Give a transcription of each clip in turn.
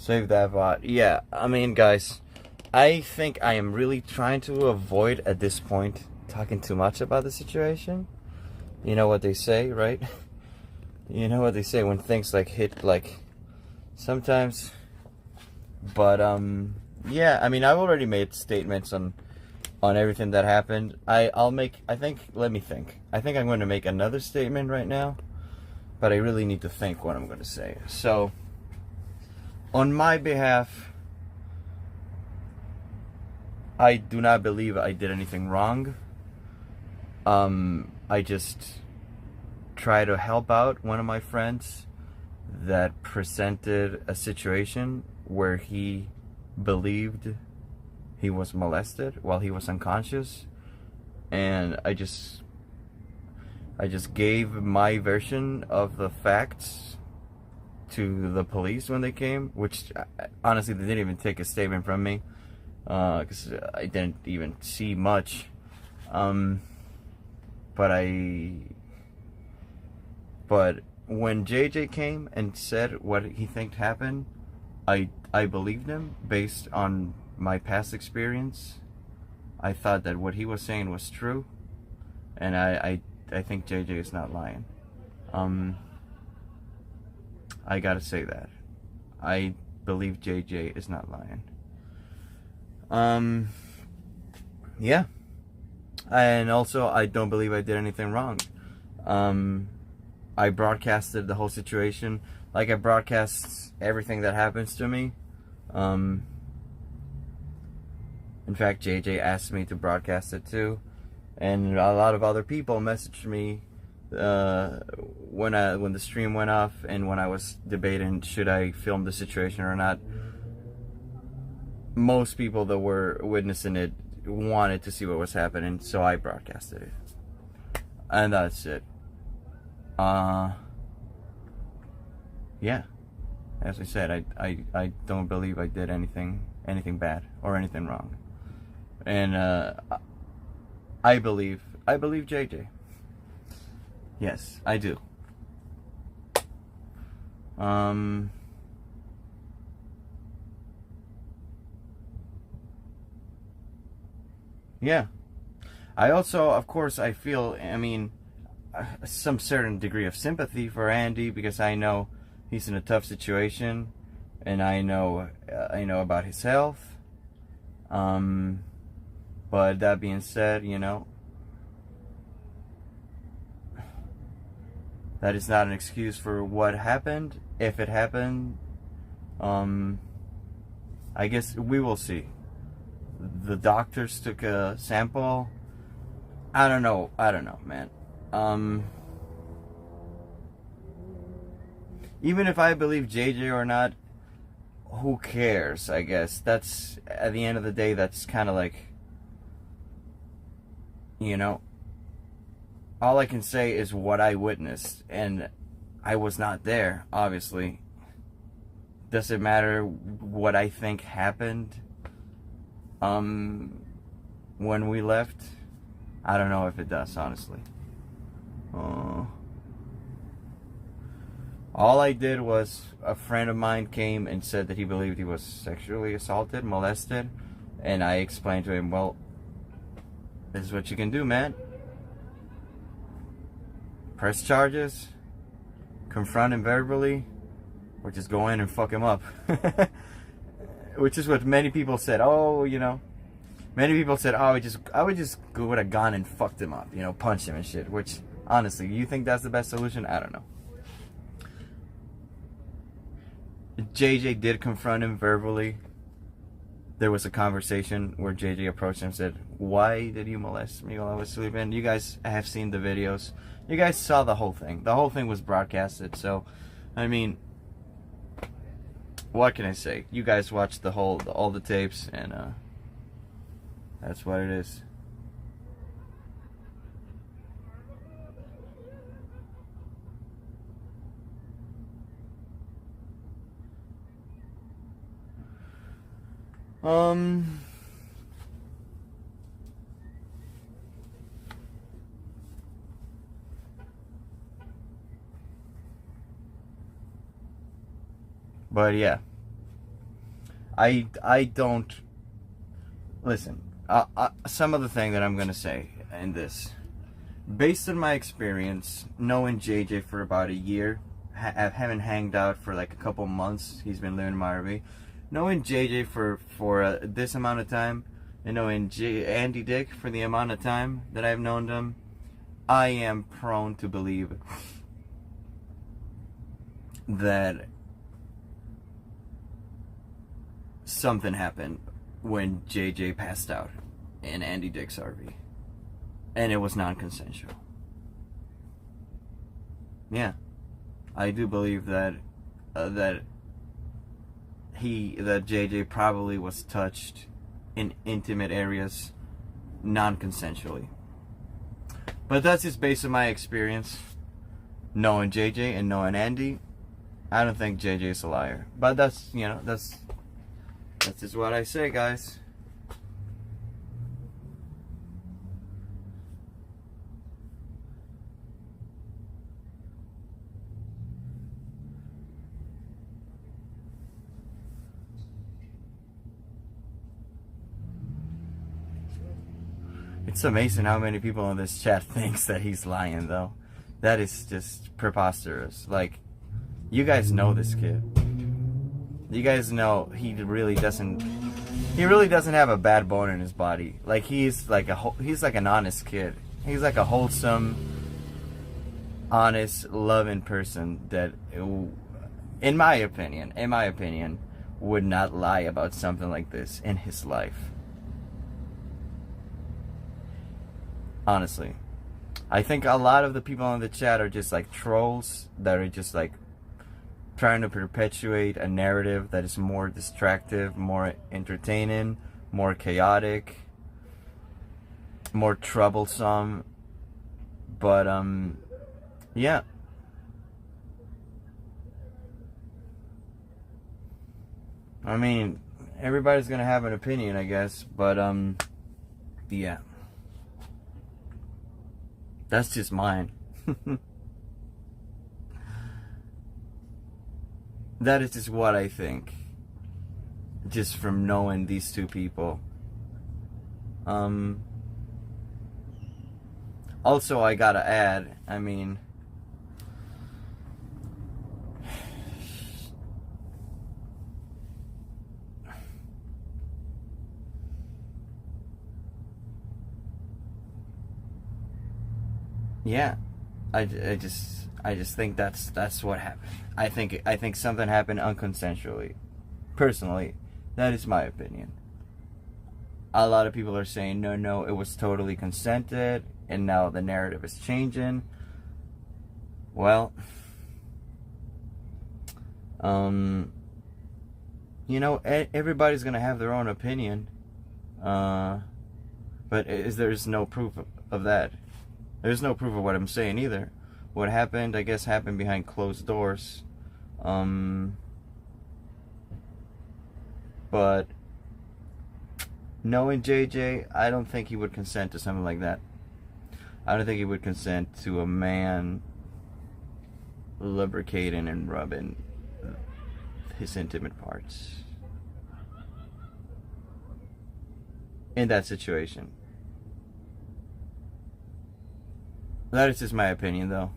Save that bot. Yeah, I mean, guys, I think I am really trying to avoid at this point talking too much about the situation. You know what they say, right? You know what they say when things like hit like sometimes. But yeah, I mean, I've already made statements on everything that happened. I'll make, I think, let me think. I think I'm going to make another statement right now, but I really need to think what I'm going to say. So, on my behalf, I do not believe I did anything wrong. I just try to help out one of my friends that presented a situation where he believed he was molested while he was unconscious, and I just gave my version of the facts to the police when they came, which honestly they didn't even take a statement from me because I didn't even see much. But when JJ came and said what he think happened, I believed him based on my past experience. I thought that what he was saying was true, and I think JJ is not lying. I gotta say that. I believe JJ is not lying. Yeah. And also, I don't believe I did anything wrong. I broadcasted the whole situation like I broadcast everything that happens to me. In fact, JJ asked me to broadcast it too, and a lot of other people messaged me when the stream went off and when I was debating should I film the situation or not. Most people that were witnessing it wanted to see what was happening, so I broadcasted it, and that's it. Yeah, as I said, I don't believe I did anything bad or anything wrong, and I believe JJ. Yes, I do. Yeah. I also, of course, I feel, I mean, some certain degree of sympathy for Andy because I know he's in a tough situation, and I know about his health. But that being said, you know, that is not an excuse for what happened. If it happened, I guess we will see. The doctors took a sample. I don't know, man. Even if I believe JJ or not, who cares? I guess that's, at the end of the day, that's kind of like, you know, all I can say is what I witnessed, and I was not there, obviously. Does it matter what I think happened when we left? I don't know if it does, honestly. All I did was a friend of mine came and said that he believed he was sexually assaulted, molested, and I explained to him, well, this is what you can do, man. Press charges, confront him verbally, or just go in and fuck him up. Which is what many people said. Oh, you know, many people said, oh, I would just go with a gun and fucked him up, you know, punch him and shit. Which, honestly, you think that's the best solution? I don't know. JJ did confront him verbally. There was a conversation where JJ approached him and said, why did you molest me while I was sleeping? You guys have seen the videos. You guys saw the whole thing. The whole thing was broadcasted. So, I mean, what can I say? You guys watched all the tapes, and that's what it is. But yeah. I don't listen. Some of the thing that I'm gonna say in this, based on my experience, knowing JJ for about a year, having hanged out for like a couple months, he's been living in my RV. Knowing JJ for this amount of time, and knowing Andy Dick for the amount of time that I've known them, I am prone to believe that something happened when JJ passed out in Andy Dick's RV, and it was non-consensual. Yeah, I do believe that that JJ probably was touched in intimate areas non-consensually. But that's just based on my experience, knowing JJ and knowing Andy. I don't think JJ is a liar, but that's just what I say, guys. It's amazing how many people in this chat thinks that he's lying, though. That is just preposterous. Like, you guys know this kid. You guys know he really doesn't have a bad bone in his body. Like, he's like an honest kid. He's like a wholesome, honest, loving person that, in my opinion, would not lie about something like this in his life. Honestly, I think a lot of the people in the chat are just like trolls that are just like trying to perpetuate a narrative that is more distractive, more entertaining, more chaotic, more troublesome. But yeah. I mean, everybody's gonna have an opinion, I guess, but yeah. That's just mine. That is just what I think. Just from knowing these two people. Also, I gotta add, I mean, yeah, I just think that's what happened. I think something happened unconsensually. Personally, that is my opinion. A lot of people are saying no, it was totally consented, and now the narrative is changing. Well, everybody's gonna have their own opinion, but there's no proof of that. There's no proof of what I'm saying either. What happened, I guess, happened behind closed doors. But knowing JJ, I don't think he would consent to something like that. I don't think he would consent to a man lubricating and rubbing his intimate parts in that situation. That is just my opinion, though.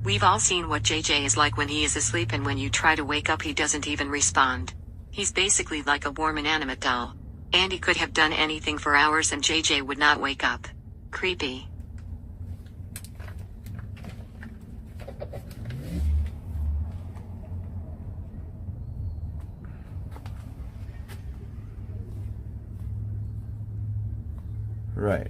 We've all seen what JJ is like when he is asleep, and when you try to wake up he doesn't even respond. He's basically like a warm inanimate doll. Andy could have done anything for hours and JJ would not wake up. Creepy. Right.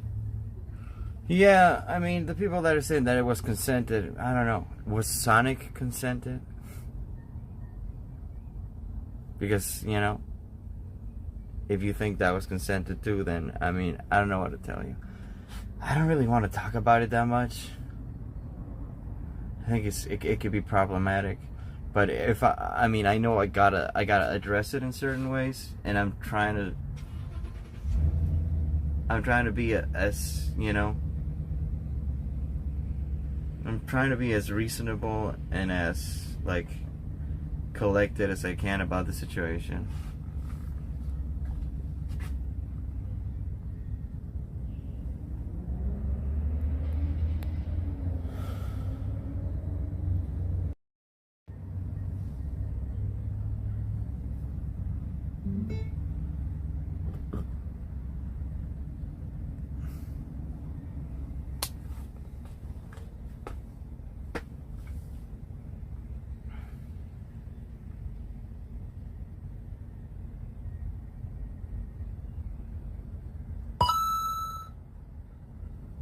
Yeah, I mean, the people that are saying that it was consented, I don't know. Was Sonic consented? Because, you know, if you think that was consented to, then, I mean, I don't know what to tell you. I don't really want to talk about it that much. I think it could be problematic. But if I mean, I know I gotta address it in certain ways, and I'm trying to be as, you know, I'm trying to be as reasonable and as, like, collected as I can about the situation.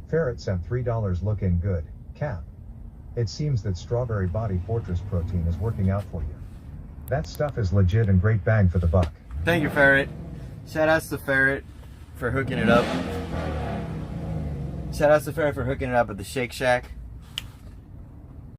Ferret sent $3 looking good, Cap. It seems that Strawberry Body Fortress protein is working out for you. That stuff is legit and great bang for the buck. Thank you, Ferret. Shout outs to Ferret for hooking it up. Shout outs to Ferret for hooking it up at the Shake Shack.